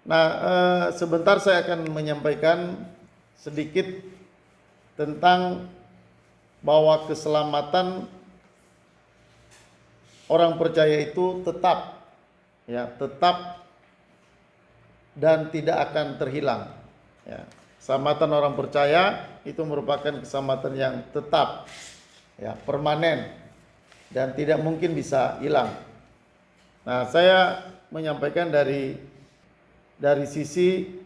Nah, sebentar saya akan menyampaikan sedikit tentang bahwa keselamatan orang percaya itu tetap, ya, tetap dan tidak akan terhilang. Ya. Keselamatan orang percaya itu merupakan keselamatan yang tetap, ya, permanen dan tidak mungkin bisa hilang. Nah, saya menyampaikan dari sisi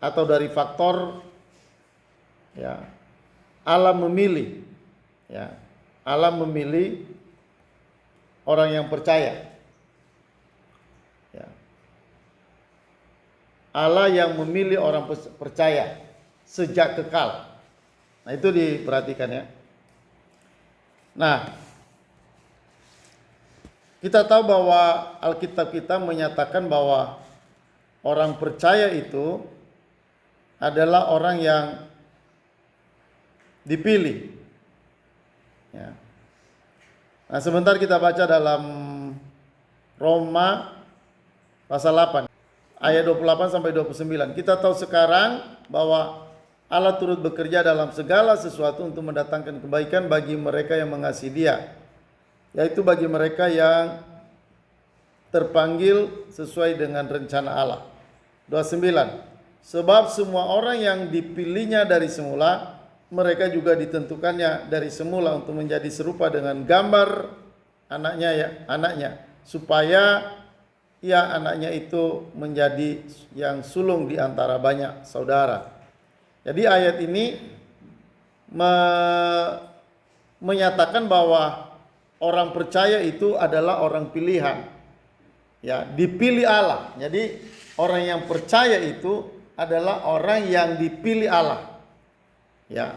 atau dari faktor, ya, Allah memilih, ya, Allah memilih orang yang percaya, ya. Allah yang memilih orang percaya sejak kekal. Nah, itu diperhatikan, ya. Nah, kita tahu bahwa Alkitab kita menyatakan bahwa orang percaya itu adalah orang yang dipilih. Ya. Nah, sebentar kita baca dalam Roma pasal 8 ayat 28 sampai 29. Kita tahu sekarang bahwa Allah turut bekerja dalam segala sesuatu untuk mendatangkan kebaikan bagi mereka yang mengasihi Dia, yaitu bagi mereka yang terpanggil sesuai dengan rencana Allah. 29. Sebab semua orang yang dipilihnya dari semula, mereka juga ditentukannya dari semula untuk menjadi serupa dengan gambar anaknya, supaya anaknya itu menjadi yang sulung di antara banyak saudara. Jadi ayat ini menyatakan bahwa orang percaya itu adalah orang pilihan, ya, dipilih Allah. Jadi orang yang percaya itu adalah orang yang dipilih Allah, ya.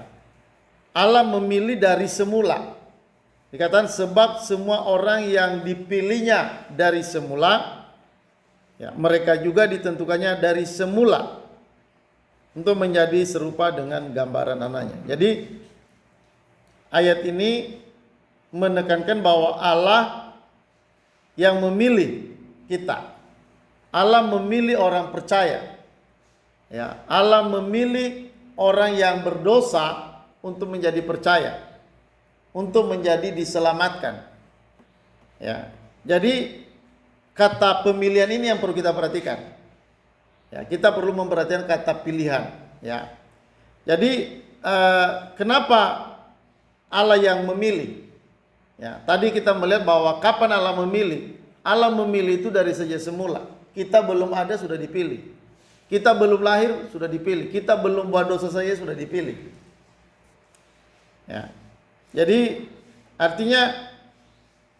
Allah memilih dari semula. Dikatakan sebab semua orang yang dipilihnya dari semula, ya, mereka juga ditentukannya dari semula untuk menjadi serupa dengan gambaran anaknya. Jadi ayat ini menekankan bahwa Allah yang memilih kita. Allah memilih orang percaya. Ya, Allah memilih orang yang berdosa untuk menjadi percaya, untuk menjadi diselamatkan. Ya. Jadi kata pemilihan ini yang perlu kita perhatikan. Ya, kita perlu memperhatikan kata pilihan, ya. Jadi kenapa Allah yang memilih? Ya, tadi kita melihat bahwa kapan Allah memilih? Allah memilih itu dari sejak semula. Kita belum ada sudah dipilih. Kita belum lahir sudah dipilih. Kita belum buat dosa saja sudah dipilih. Ya. Jadi artinya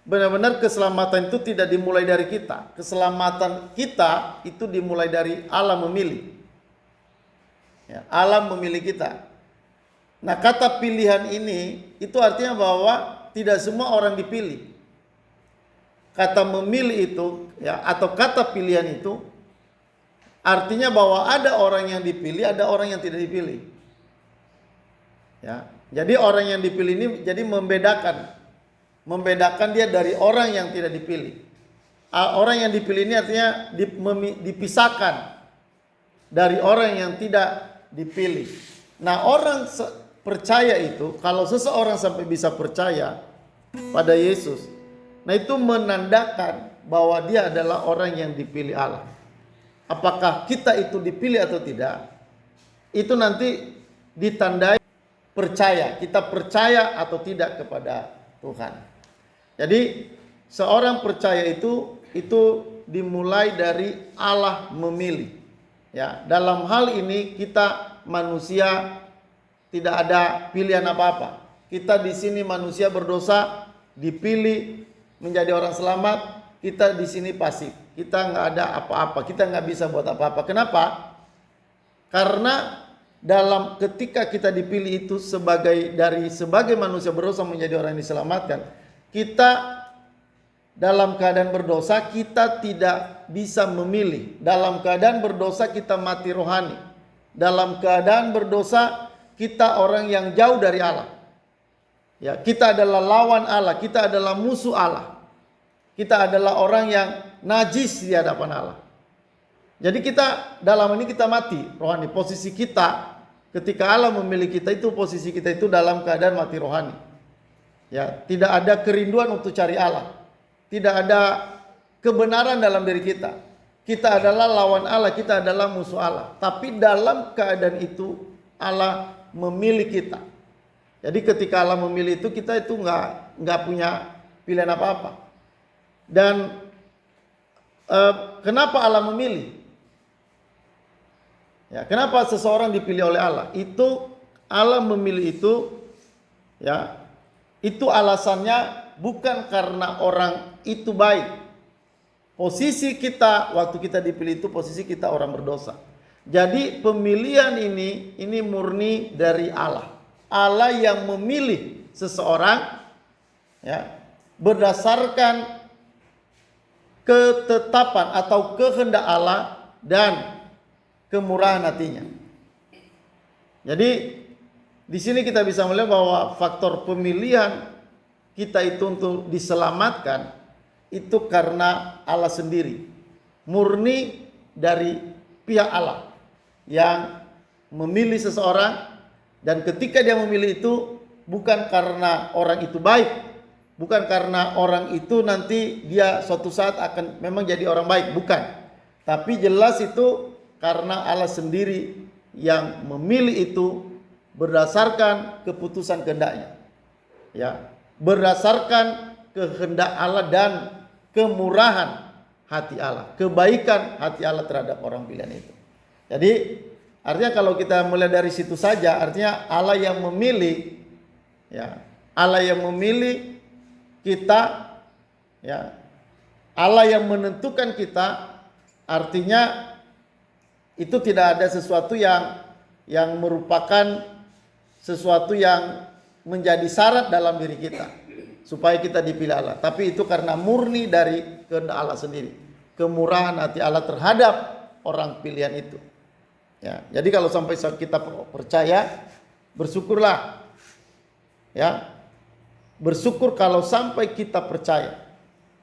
benar-benar keselamatan itu tidak dimulai dari kita. Keselamatan kita itu dimulai dari Allah memilih. Ya, Allah memilih kita. Nah, kata pilihan ini itu artinya bahwa tidak semua orang dipilih. Kata memilih itu, ya, atau kata pilihan itu artinya bahwa ada orang yang dipilih, ada orang yang tidak dipilih. Ya, jadi orang yang dipilih ini jadi membedakan dia dari orang yang tidak dipilih. Orang yang dipilih ini artinya dipisahkan dari orang yang tidak dipilih. Nah, orang percaya itu, kalau seseorang sampai bisa percaya pada Yesus, nah itu menandakan bahwa dia adalah orang yang dipilih Allah. Apakah kita itu dipilih atau tidak, itu nanti ditandai percaya, kita percaya atau tidak kepada Tuhan. Jadi seorang percaya itu dimulai dari Allah memilih. Ya, dalam hal ini kita manusia tidak ada pilihan apa-apa. Kita di sini manusia berdosa, dipilih menjadi orang selamat, kita di sini pasif. Kita nggak ada apa-apa, kita nggak bisa buat apa-apa. Kenapa? Karena ketika kita dipilih itu sebagai manusia berdosa menjadi orang yang diselamatkan, kita dalam keadaan berdosa kita tidak bisa memilih. Dalam keadaan berdosa kita mati rohani. Dalam keadaan berdosa kita orang yang jauh dari Allah. Ya, kita adalah lawan Allah, kita adalah musuh Allah. Kita adalah orang yang najis di hadapan Allah. Jadi kita dalam ini kita mati rohani. Posisi kita ketika Allah memilih kita itu, posisi kita itu dalam keadaan mati rohani. Ya, tidak ada kerinduan untuk cari Allah. Tidak ada kebenaran dalam diri kita. Kita adalah lawan Allah, kita adalah musuh Allah. Tapi dalam keadaan itu Allah memilih kita. Jadi ketika Allah memilih itu, kita itu nggak punya pilihan apa-apa. Dan kenapa Allah memilih? Ya, kenapa seseorang dipilih oleh Allah? Itu Allah memilih itu, ya, itu alasannya bukan karena orang itu baik. Posisi kita waktu kita dipilih itu posisi kita orang berdosa. Jadi pemilihan ini murni dari Allah. Allah yang memilih seseorang, ya, berdasarkan ketetapan atau kehendak Allah dan kemurahan hatinya. Jadi di sini kita bisa melihat bahwa faktor pemilihan kita itu untuk diselamatkan itu karena Allah sendiri, murni dari pihak Allah yang memilih seseorang. Dan ketika dia memilih itu bukan karena orang itu baik, bukan karena orang itu nanti dia suatu saat akan memang jadi orang baik, bukan. Tapi jelas itu karena Allah sendiri yang memilih itu berdasarkan keputusan kehendaknya. Ya, berdasarkan kehendak Allah dan kemurahan hati Allah, kebaikan hati Allah terhadap orang pilihan itu. Jadi artinya kalau kita mulai dari situ saja, artinya Allah yang memilih, ya, Allah yang memilih kita, ya, Allah yang menentukan kita, artinya itu tidak ada sesuatu yang merupakan sesuatu yang menjadi syarat dalam diri kita supaya kita dipilih Allah. Tapi itu karena murni dari kehendak Allah sendiri, kemurahan hati Allah terhadap orang pilihan itu. Ya, jadi kalau sampai kita percaya, bersyukurlah. Ya. Bersyukur kalau sampai kita percaya.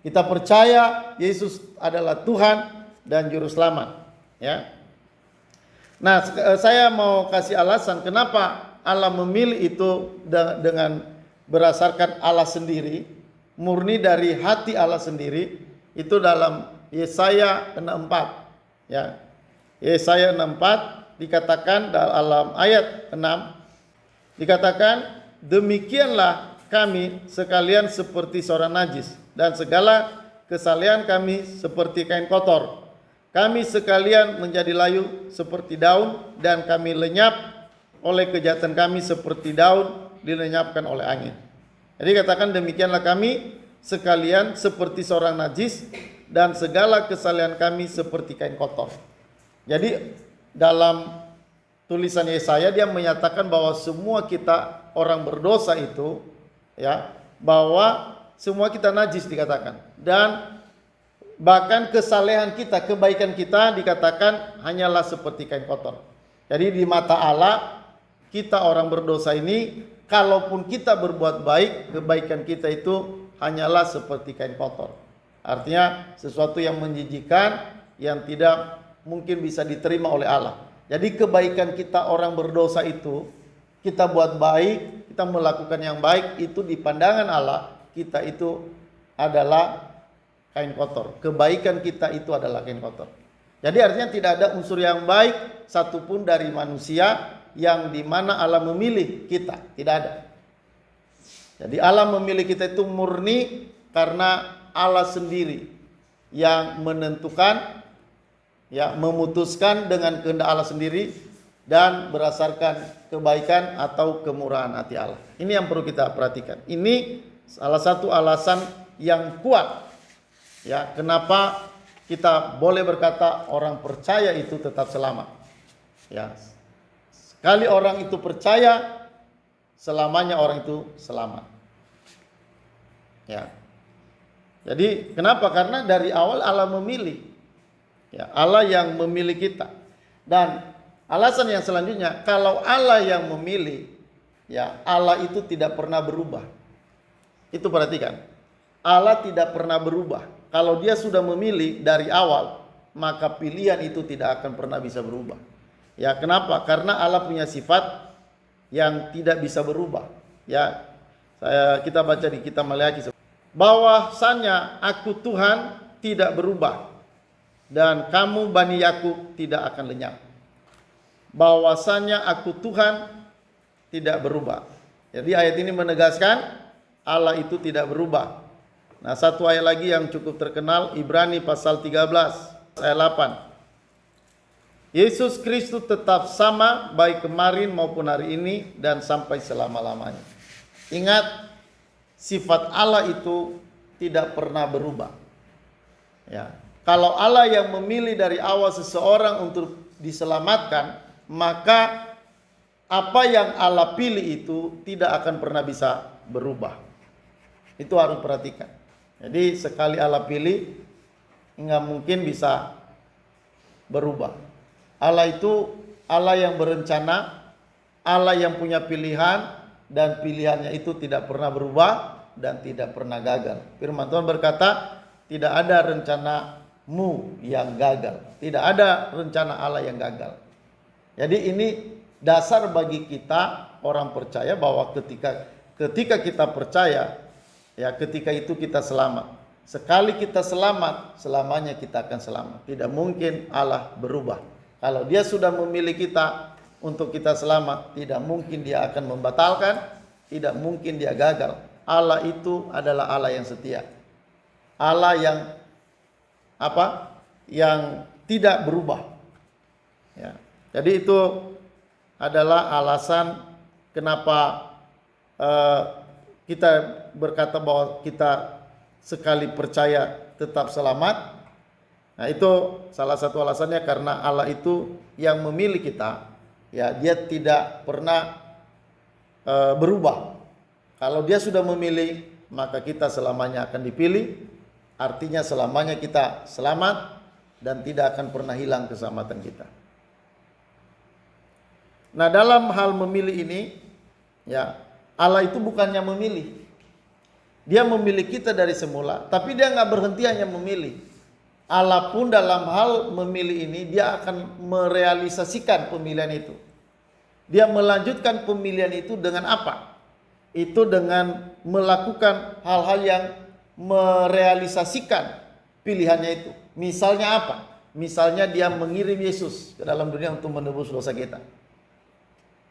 Kita percaya Yesus adalah Tuhan dan juru selamat, ya. Nah, saya mau kasih alasan kenapa Allah memilih itu dengan berdasarkan Allah sendiri, murni dari hati Allah sendiri. Itu dalam Yesaya 64, ya. Yesaya 64 dikatakan dalam ayat 6, dikatakan, demikianlah kami sekalian seperti seorang najis, dan segala kesalehan kami seperti kain kotor. Kami sekalian menjadi layu seperti daun, dan kami lenyap oleh kejahatan kami seperti daun dilenyapkan oleh angin. Jadi katakan, demikianlah kami sekalian seperti seorang najis, dan segala kesalehan kami seperti kain kotor. Jadi dalam tulisan Yesaya dia menyatakan bahwa semua kita orang berdosa itu, ya, bahwa semua kita najis dikatakan, dan bahkan kesalehan kita, kebaikan kita dikatakan hanyalah seperti kain kotor. Jadi di mata Allah kita orang berdosa ini, kalaupun kita berbuat baik, kebaikan kita itu hanyalah seperti kain kotor. Artinya sesuatu yang menjijikkan, yang tidak mungkin bisa diterima oleh Allah. Jadi kebaikan kita orang berdosa itu, kita buat baik, kita melakukan yang baik, itu di pandangan Allah kita itu adalah kain kotor. Kebaikan kita itu adalah kain kotor. Jadi artinya tidak ada unsur yang baik satupun dari manusia yang dimana Allah memilih kita, tidak ada. Jadi Allah memilih kita itu murni karena Allah sendiri yang menentukan, ya, memutuskan dengan kehendak Allah sendiri dan berdasarkan kebaikan atau kemurahan hati Allah. Ini yang perlu kita perhatikan. Ini salah satu alasan yang kuat, ya, kenapa kita boleh berkata orang percaya itu tetap selamat. Ya, sekali orang itu percaya, selamanya orang itu selamat. Ya. Jadi kenapa? Karena dari awal Allah memilih. Ya, Allah yang memilih kita. Dan alasan yang selanjutnya, kalau Allah yang memilih, ya, Allah itu tidak pernah berubah. Itu perhatikan. Allah tidak pernah berubah. Kalau dia sudah memilih dari awal, maka pilihan itu tidak akan pernah bisa berubah. Ya, kenapa? Karena Allah punya sifat yang tidak bisa berubah. Ya, kita baca di kitab Maleakhi, bahwasanya aku Tuhan tidak berubah dan kamu Bani Yakub tidak akan lenyap. Bahwasanya aku Tuhan tidak berubah. Jadi ayat ini menegaskan Allah itu tidak berubah. Nah, satu ayat lagi yang cukup terkenal, Ibrani pasal 13 ayat 8. Yesus Kristus tetap sama baik kemarin maupun hari ini dan sampai selama-lamanya. Ingat, sifat Allah itu tidak pernah berubah. Ya. Kalau Allah yang memilih dari awal seseorang untuk diselamatkan, maka apa yang Allah pilih itu tidak akan pernah bisa berubah. Itu harus perhatikan. Jadi sekali Allah pilih, nggak mungkin bisa berubah. Allah itu Allah yang berencana, Allah yang punya pilihan, dan pilihannya itu tidak pernah berubah dan tidak pernah gagal. Firman Tuhan berkata, tidak ada rencanamu yang gagal. Tidak ada rencana Allah yang gagal. Jadi ini dasar bagi kita orang percaya bahwa ketika kita percaya, ya ketika itu kita selamat. Sekali kita selamat, selamanya kita akan selamat. Tidak mungkin Allah berubah. Kalau dia sudah memilih kita untuk kita selamat, tidak mungkin dia akan membatalkan, tidak mungkin dia gagal. Allah itu adalah Allah yang setia. Allah yang yang tidak berubah. Ya. Jadi itu adalah alasan kenapa kita berkata bahwa kita sekali percaya tetap selamat. Nah, itu salah satu alasannya karena Allah itu yang memilih kita. Ya, dia tidak pernah berubah. Kalau dia sudah memilih, maka kita selamanya akan dipilih. Artinya selamanya kita selamat dan tidak akan pernah hilang keselamatan kita. Nah, dalam hal memilih ini, ya, Allah itu bukannya memilih. Dia memilih kita dari semula, tapi dia nggak berhenti hanya memilih. Allah pun dalam hal memilih ini, dia akan merealisasikan pemilihan itu. Dia melanjutkan pemilihan itu dengan apa? Itu dengan melakukan hal-hal yang merealisasikan pilihannya itu. Misalnya apa? Misalnya dia mengirim Yesus ke dalam dunia untuk menebus dosa kita.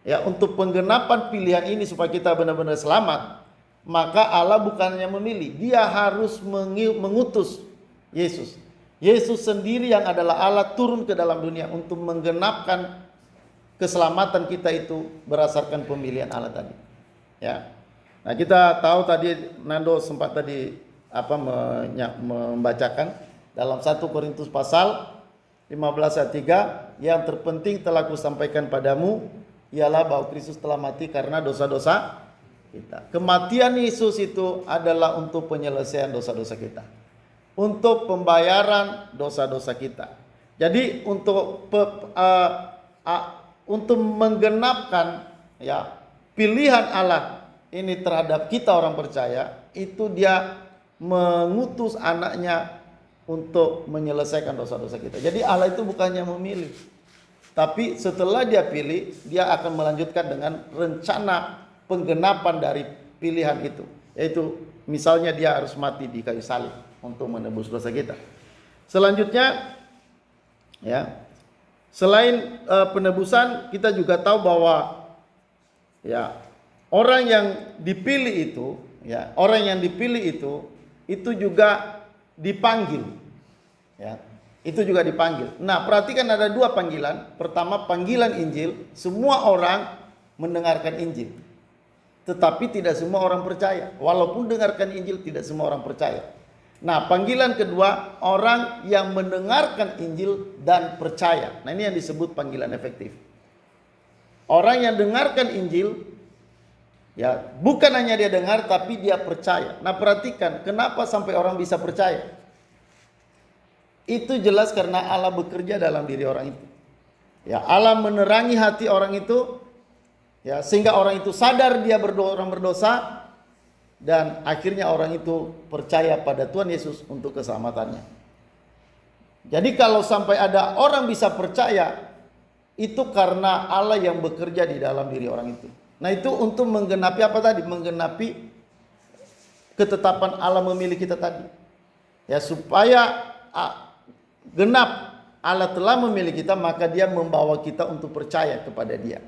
Ya, untuk penggenapan pilihan ini supaya kita benar-benar selamat, maka Allah bukannya memilih, dia harus mengutus Yesus. Yesus sendiri yang adalah Allah turun ke dalam dunia untuk menggenapkan keselamatan kita itu berdasarkan pemilihan Allah tadi. Ya. Nah, kita tahu tadi Nando sempat tadi membacakan dalam 1 Korintus pasal 15 ayat 3, yang terpenting telah kusampaikan padamu ialah bahwa Kristus telah mati karena dosa-dosa kita. Kematian Yesus itu adalah untuk penyelesaian dosa-dosa kita, untuk pembayaran dosa-dosa kita. Jadi untuk menggenapkan ya pilihan Allah ini terhadap kita orang percaya, itu dia mengutus anaknya untuk menyelesaikan dosa-dosa kita. Jadi Allah itu bukannya memilih, tapi setelah dia pilih, dia akan melanjutkan dengan rencana penggenapan dari pilihan itu. Yaitu misalnya dia harus mati di kayu salib untuk menebus dosa kita. Selanjutnya, ya, selain penebusan, kita juga tahu bahwa ya orang yang dipilih itu, ya orang yang dipilih itu juga dipanggil, ya itu juga dipanggil. Nah, perhatikan ada dua panggilan. Pertama, panggilan Injil, semua orang mendengarkan Injil, tetapi tidak semua orang percaya. Walaupun dengarkan Injil, tidak semua orang percaya. Nah, panggilan kedua, orang yang mendengarkan Injil dan percaya. Nah, ini yang disebut panggilan efektif. Orang yang dengarkan Injil, ya bukan hanya dia dengar, tapi dia percaya. Nah, perhatikan, kenapa sampai orang bisa percaya? Itu jelas karena Allah bekerja dalam diri orang itu. Ya, Allah menerangi hati orang itu, ya, sehingga orang itu sadar dia orang berdosa, dan akhirnya orang itu percaya pada Tuhan Yesus untuk keselamatannya. Jadi kalau sampai ada orang bisa percaya, itu karena Allah yang bekerja di dalam diri orang itu. Nah itu untuk menggenapi apa tadi? Menggenapi ketetapan Allah memilih kita tadi. Ya supaya genap Allah telah memilih kita, maka dia membawa kita untuk percaya kepada dia.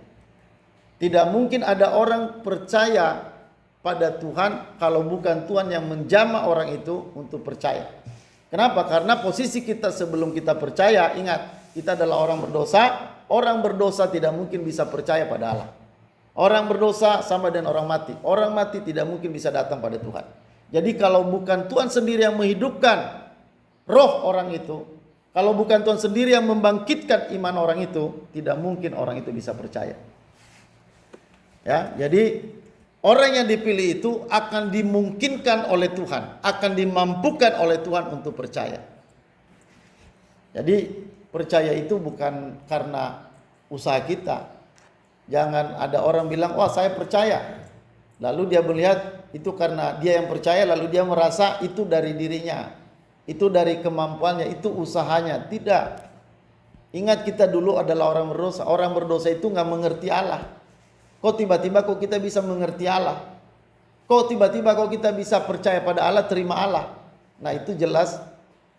Tidak mungkin ada orang percaya pada Tuhan kalau bukan Tuhan yang menjamah orang itu untuk percaya. Kenapa? Karena posisi kita sebelum kita percaya, ingat, kita adalah orang berdosa. Orang berdosa tidak mungkin bisa percaya pada Allah. Orang berdosa sama dengan orang mati. Orang mati tidak mungkin bisa datang pada Tuhan. Jadi kalau bukan Tuhan sendiri yang menghidupkan roh orang itu, kalau bukan Tuhan sendiri yang membangkitkan iman orang itu, tidak mungkin orang itu bisa percaya. Ya, jadi orang yang dipilih itu akan dimungkinkan oleh Tuhan, akan dimampukan oleh Tuhan untuk percaya. Jadi percaya itu bukan karena usaha kita. Jangan ada orang bilang, wah saya percaya. Lalu dia melihat itu karena dia yang percaya, lalu dia merasa itu dari dirinya. Itu dari kemampuannya, itu usahanya. Tidak. Ingat kita dulu adalah orang berdosa. Orang berdosa itu nggak mengerti Allah. Kok tiba-tiba kok kita bisa mengerti Allah? Kok tiba-tiba kok kita bisa percaya pada Allah, terima Allah? Nah itu jelas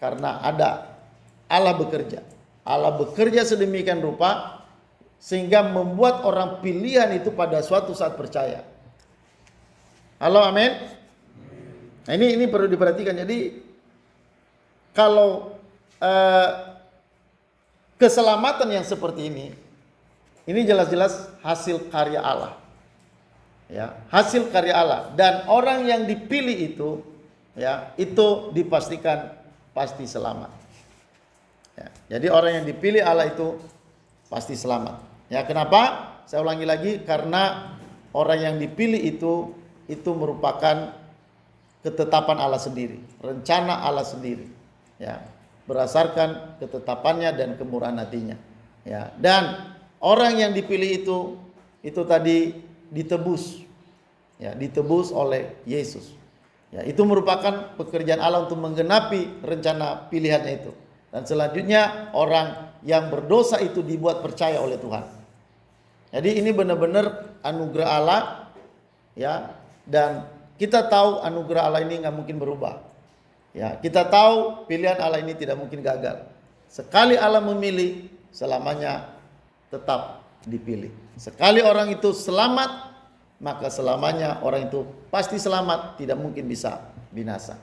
karena ada Allah bekerja. Allah bekerja sedemikian rupa sehingga membuat orang pilihan itu pada suatu saat percaya. Halo, amin. Nah ini perlu diperhatikan. Jadi kalau keselamatan yang seperti ini jelas-jelas hasil karya Allah. Ya, hasil karya Allah, dan orang yang dipilih itu ya, itu dipastikan pasti selamat. Ya, jadi orang yang dipilih Allah itu pasti selamat. Ya, kenapa? Saya ulangi lagi, karena orang yang dipilih itu merupakan ketetapan Allah sendiri, rencana Allah sendiri. Ya, berdasarkan ketetapannya dan kemurahan hatinya. Ya, dan orang yang dipilih itu tadi ditebus. Ya, ditebus oleh Yesus. Ya, itu merupakan pekerjaan Allah untuk menggenapi rencana pilihannya itu. Dan selanjutnya orang yang berdosa itu dibuat percaya oleh Tuhan. Jadi ini benar-benar anugerah Allah, ya, dan kita tahu anugerah Allah ini nggak mungkin berubah. Ya, kita tahu pilihan Allah ini tidak mungkin gagal. Sekali Allah memilih, selamanya tetap dipilih. Sekali orang itu selamat, maka selamanya orang itu pasti selamat, tidak mungkin bisa binasa.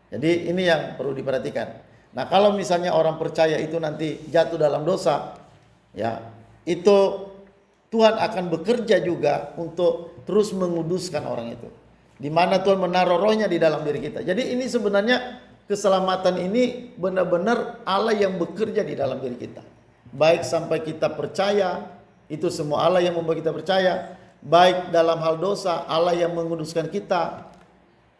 Jadi ini yang perlu diperhatikan. Nah, kalau misalnya orang percaya itu nanti jatuh dalam dosa, ya, itu Tuhan akan bekerja juga untuk terus menguduskan orang itu. Di mana Tuhan menaruh rohnya di dalam diri kita. Jadi ini sebenarnya keselamatan ini benar-benar Allah yang bekerja di dalam diri kita. Baik sampai kita percaya, itu semua Allah yang membuat kita percaya. Baik dalam hal dosa, Allah yang menguduskan kita.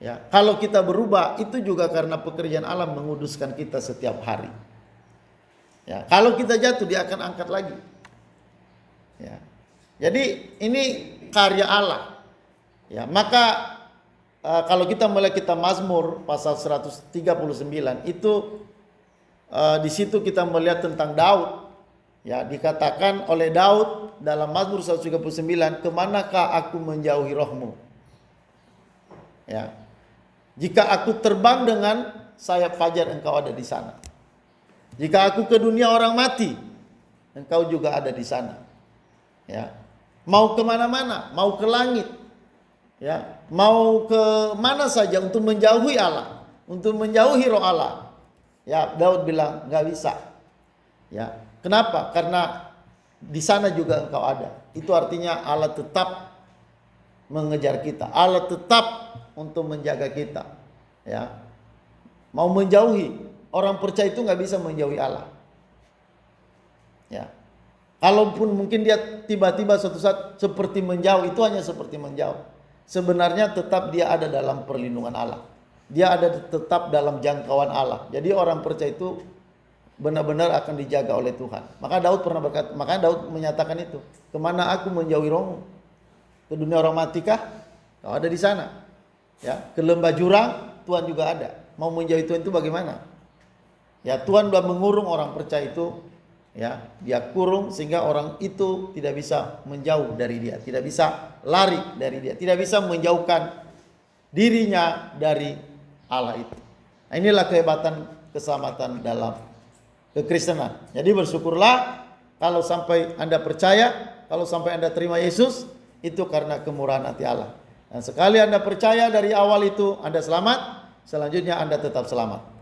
Ya, kalau kita berubah, itu juga karena pekerjaan Allah menguduskan kita setiap hari. Ya, kalau kita jatuh, dia akan angkat lagi. Ya. Jadi ini karya Allah. Ya, maka kalau kita melihat kitab Mazmur pasal 139 itu di situ kita melihat tentang Daud. Ya, dikatakan oleh Daud dalam Mazmur 139, kemanakah aku menjauhi rohmu? Ya. Jika aku terbang dengan sayap fajar, engkau ada di sana. Jika aku ke dunia orang mati, engkau juga ada di sana. Ya. Mau kemana-mana, mau ke langit, ya, mau ke mana saja untuk menjauhi Allah, untuk menjauhi roh Allah. Ya, Daud bilang nggak bisa. Ya, kenapa? Karena di sana juga engkau ada. Itu artinya Allah tetap mengejar kita. Allah tetap untuk menjaga kita. Ya, mau menjauhi, orang percaya itu nggak bisa menjauhi Allah. Ya, kalaupun mungkin dia tiba-tiba suatu saat seperti menjauh, itu hanya seperti menjauh. Sebenarnya tetap dia ada dalam perlindungan Allah. Dia ada tetap dalam jangkauan Allah. Jadi orang percaya itu benar-benar akan dijaga oleh Tuhan. Maka Daud pernah berkata, makanya Daud menyatakan itu, kemana aku menjauhi rohmu? Ke dunia orang matikah? Kau ada di sana. Ya, ke lembah jurang, Tuhan juga ada. Mau menjauhi Tuhan itu bagaimana? Ya, Tuhan sudah mengurung orang percaya itu, ya, dia kurung sehingga orang itu tidak bisa menjauh dari dia, tidak bisa lari dari dia, tidak bisa menjauhkan dirinya dari Allah itu. Nah, inilah kehebatan keselamatan dalam kekristenan. Jadi bersyukurlah kalau sampai Anda percaya, kalau sampai Anda terima Yesus, itu karena kemurahan hati Allah. Dan sekali Anda percaya dari awal itu, Anda selamat, selanjutnya Anda tetap selamat.